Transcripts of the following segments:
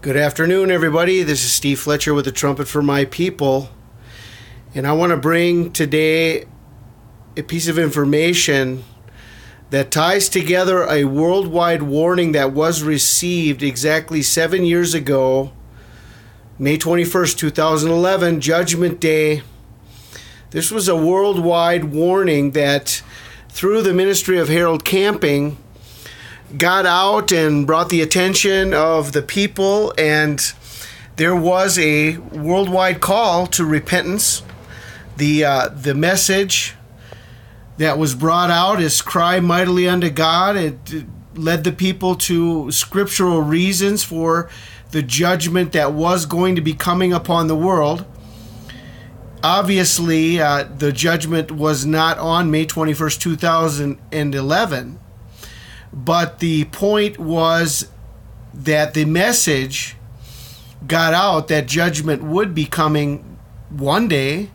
Good afternoon, everybody. This is Steve Fletcher with the Trumpet for My People. And I want to bring today a piece of information that ties together a worldwide warning that was received exactly 7 years ago, May 21st, 2011, Judgment Day. This was a worldwide warning that, through the ministry of Harold Camping, got out and brought the attention of the people, and there was a worldwide call to repentance. The message that was brought out is cry mightily unto God. It led the people to scriptural reasons for the judgment that was going to be coming upon the world. Obviously, the judgment was not on May 21st, 2011. But the point was that the message got out that judgment would be coming one day,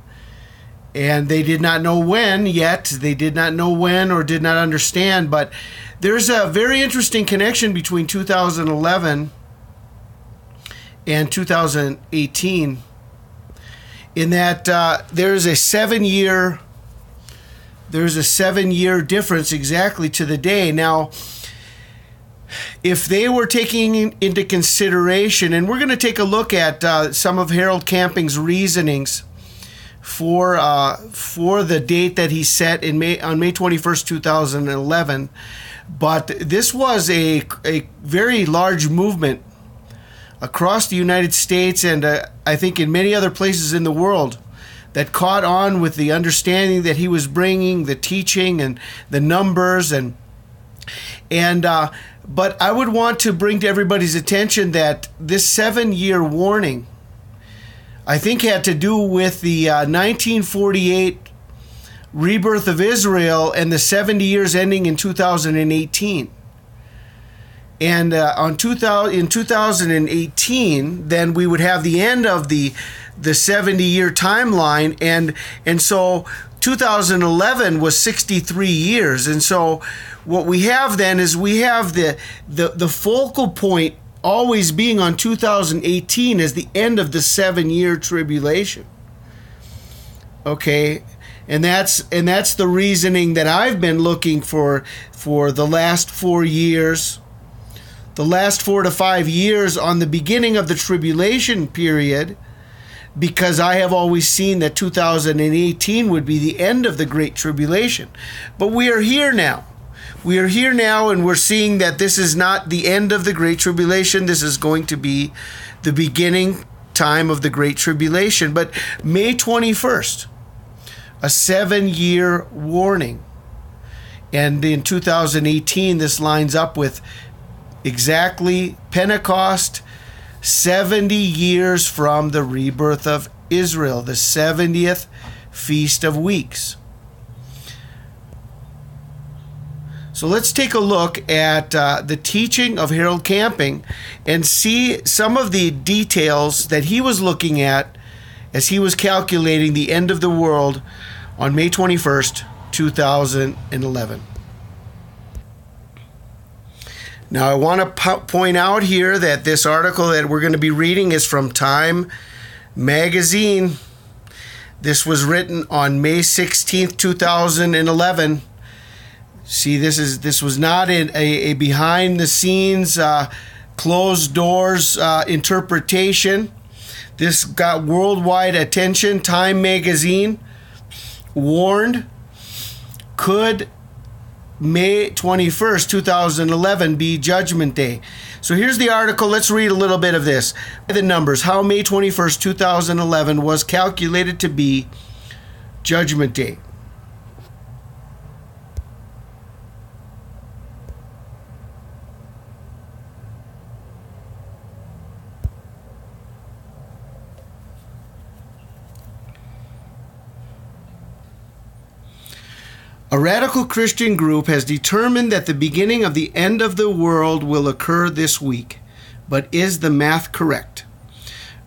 and they did not know when yet. They did not know when or did not understand. But there's a very interesting connection between 2011 and 2018 in that there's a 7-year difference exactly to the day. Now, if they were taking into consideration, and we're going to take a look at some of Harold Camping's reasonings for the date that he set on May 21st, 2011, but this was a very large movement across the United States and I think in many other places in the world that caught on with the understanding that he was bringing, the teaching and the numbers, but I would want to bring to everybody's attention that this 7-year warning, I think, had to do with the 1948 rebirth of Israel and the 70 years ending in 2018. And in 2018, then we would have the end of the 70-year timeline, and so 2011 was 63 years, and so what we have then is we have the focal point always being on 2018 as the end of the 7-year tribulation. Okay, and that's the reasoning that I've been looking for the last 4 years. The last 4 to 5 years on the beginning of the tribulation period, because I have always seen that 2018 would be the end of the Great Tribulation. But we are here now. We are here now, and we're seeing that this is not the end of the Great Tribulation. This is going to be the beginning time of the Great Tribulation. But May 21st, a 7-year warning. And in 2018, this lines up with exactly Pentecost, 70 years from the rebirth of Israel, the 70th Feast of Weeks. So let's take a look at the teaching of Harold Camping and see some of the details that he was looking at as he was calculating the end of the world on May 21st, 2011. Now, I want to point out here that this article that we're going to be reading is from Time Magazine. This was written on May 16th, 2011. See, this was not a behind-the-scenes, closed-doors interpretation. This got worldwide attention. Time Magazine warned, could May 21st, 2011 be Judgment Day? So here's the article. Let's read a little bit of this. The numbers, how May 21st, 2011 was calculated to be Judgment Day. A radical Christian group has determined that the beginning of the end of the world will occur this week. But is the math correct?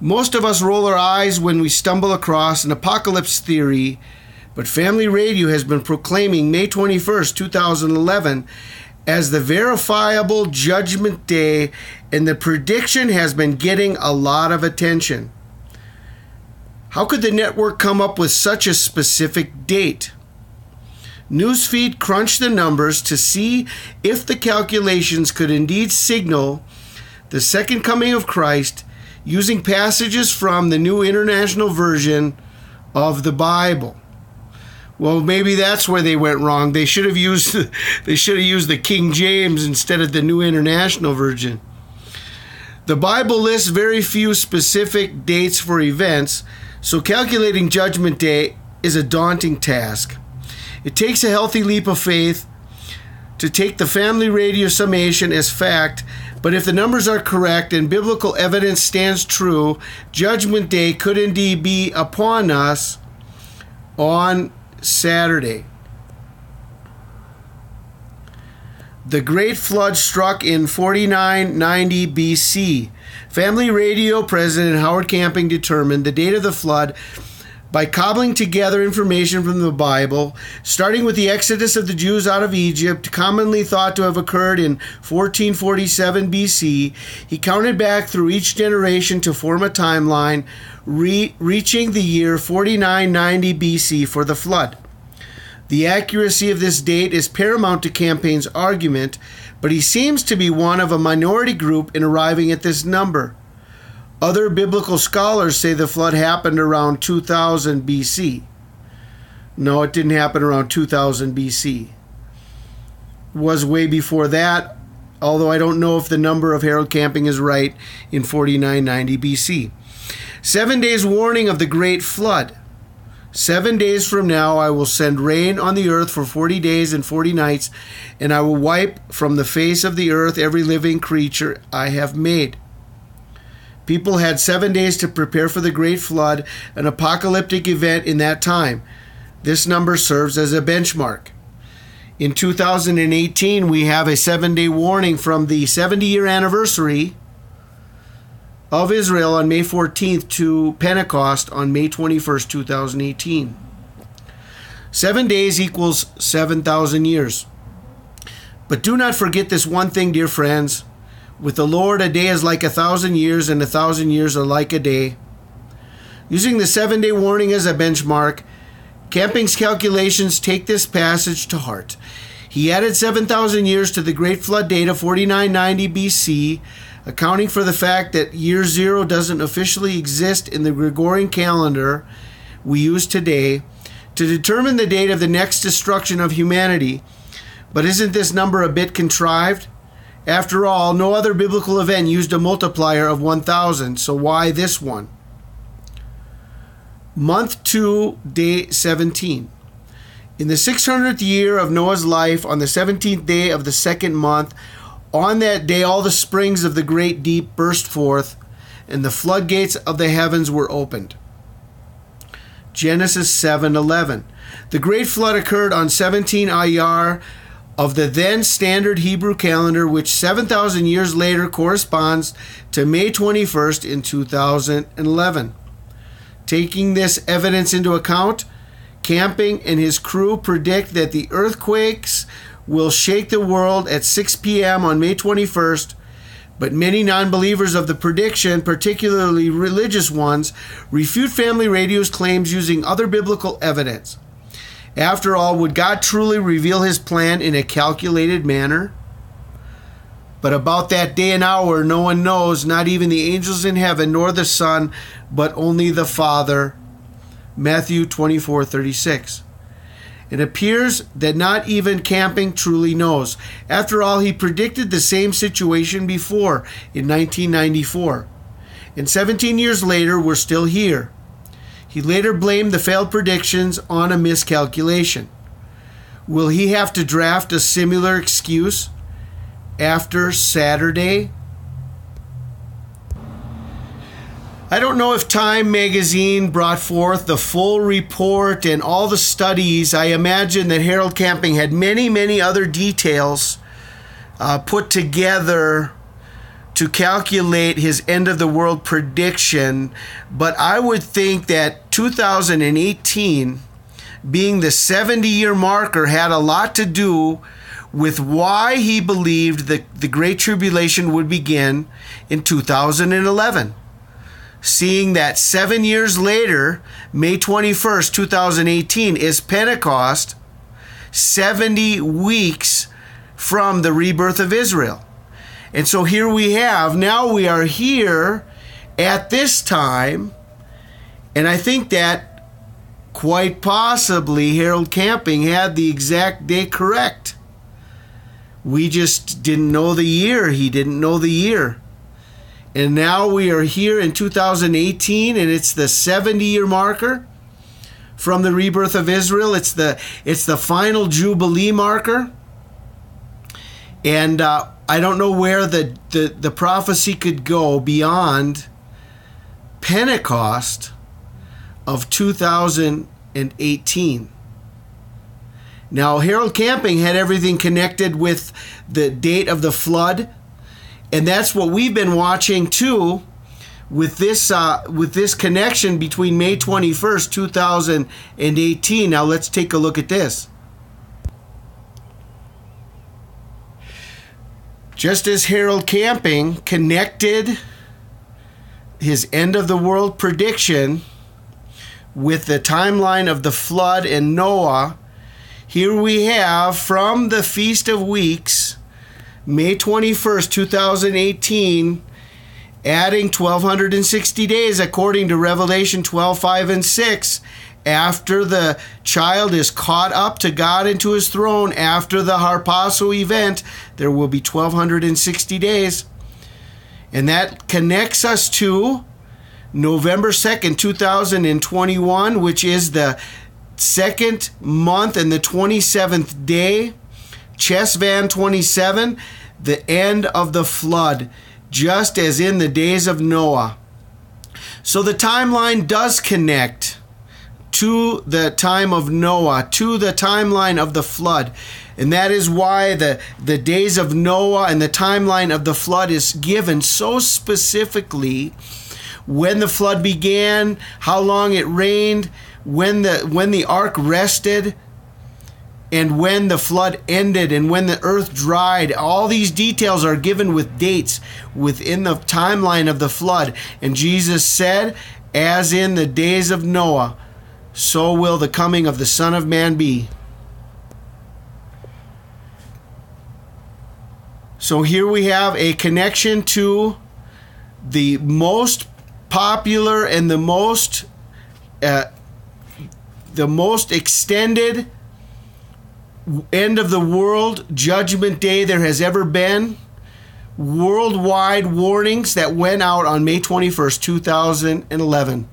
Most of us roll our eyes when we stumble across an apocalypse theory, but Family Radio has been proclaiming May 21st, 2011 as the verifiable judgment day, and the prediction has been getting a lot of attention. How could the network come up with such a specific date? Newsfeed crunched the numbers to see if the calculations could indeed signal the second coming of Christ using passages from the New International Version of the Bible. Well, maybe that's where they went wrong. They should have used the King James instead of the New International Version. The Bible lists very few specific dates for events, so calculating Judgment Day is a daunting task. It takes a healthy leap of faith to take the family radio summation as fact, but if the numbers are correct and biblical evidence stands true, Judgment Day could indeed be upon us on Saturday. The Great Flood struck in 4990 BC. Family Radio President Howard Camping determined the date of the flood by cobbling together information from the Bible, starting with the exodus of the Jews out of Egypt, commonly thought to have occurred in 1447 BC. He counted back through each generation to form a timeline, reaching the year 4990 BC for the flood. The accuracy of this date is paramount to Camping's argument, but he seems to be one of a minority group in arriving at this number. Other biblical scholars say the flood happened around 2000 BC. No, it didn't happen around 2000 BC. It was way before that, although I don't know if the number of Harold Camping is right in 4990 BC. 7 days warning of the Great Flood. 7 days from now I will send rain on the earth for 40 days and 40 nights, and I will wipe from the face of the earth every living creature I have made. People had 7 days to prepare for the Great Flood, an apocalyptic event in that time. This number serves as a benchmark. In 2018, we have a 7-day warning from the 70-year anniversary of Israel on May 14th to Pentecost on May 21st, 2018. 7 days equals 7,000 years. But do not forget this one thing, dear friends. With the Lord, a day is like 1,000 years, and 1,000 years are like a day. Using the 7-day warning as a benchmark, Camping's calculations take this passage to heart. He added 7,000 years to the Great Flood date of 4990 BC, accounting for the fact that year zero doesn't officially exist in the Gregorian calendar we use today, to determine the date of the next destruction of humanity. But isn't this number a bit contrived? After all, no other biblical event used a multiplier of 1,000, so why this one? Month 2, day 17. In the 600th year of Noah's life, on the 17th day of the second month, on that day all the springs of the great deep burst forth, and the floodgates of the heavens were opened. Genesis 7:11. The great flood occurred on 17 Iyar of the then standard Hebrew calendar, which 7,000 years later corresponds to May 21st in 2011. Taking this evidence into account, Camping and his crew predict that the earthquakes will shake the world at 6 p.m. on May 21st, but many non-believers of the prediction, particularly religious ones, refute Family Radio's claims using other biblical evidence. After all, would God truly reveal his plan in a calculated manner? But about that day and hour, no one knows, not even the angels in heaven, nor the Son, but only the Father. Matthew 24:36. It appears that not even Camping truly knows. After all, he predicted the same situation before, in 1994. And 17 years later, we're still here. He later blamed the failed predictions on a miscalculation. Will he have to draft a similar excuse after Saturday? I don't know if Time magazine brought forth the full report and all the studies. I imagine that Harold Camping had many, many other details put together to calculate his end of the world prediction, but I would think that 2018, being the 70-year marker, had a lot to do with why he believed that the Great Tribulation would begin in 2011. Seeing that 7 years later, May 21st, 2018, is Pentecost, 70 weeks from the rebirth of Israel. And so here we are here at this time, and I think that quite possibly Harold Camping had the exact day correct. We just didn't know the year. He didn't know the year. And now we are here in 2018, and it's the 70-year marker from the rebirth of Israel. It's the final Jubilee marker. And I don't know where the prophecy could go beyond Pentecost of 2018. Now, Harold Camping had everything connected with the date of the flood. And that's what we've been watching too, with this connection between May 21st, 2018. Now let's take a look at this. Just as Harold Camping connected his end of the world prediction with the timeline of the flood and Noah, here we have from the Feast of Weeks, May 21st, 2018, adding 1,260 days according to Revelation 12:5 and 6, after the child is caught up to God and to his throne, after the harpazo event, there will be 1,260 days. And that connects us to November 2nd, 2021, which is the second month and the 27th day. Chesvan 27, the end of the flood, just as in the days of Noah. So the timeline does connect to the time of Noah, to the timeline of the flood. And that is why the days of Noah and the timeline of the flood is given so specifically. When the flood began, how long it rained, when the ark rested, and when the flood ended, and when the earth dried. All these details are given with dates within the timeline of the flood. And Jesus said, as in the days of Noah, so will the coming of the Son of Man be. So here we have a connection to the most popular and the most extended end of the world judgment day there has ever been. Worldwide warnings that went out on May 21st, 2011.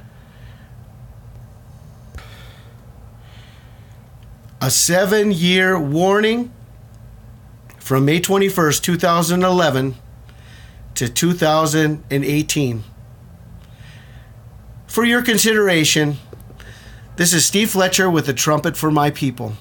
A 7-year warning from May 21st, 2011 to 2018. For your consideration, this is Steve Fletcher with the Trumpet for My People.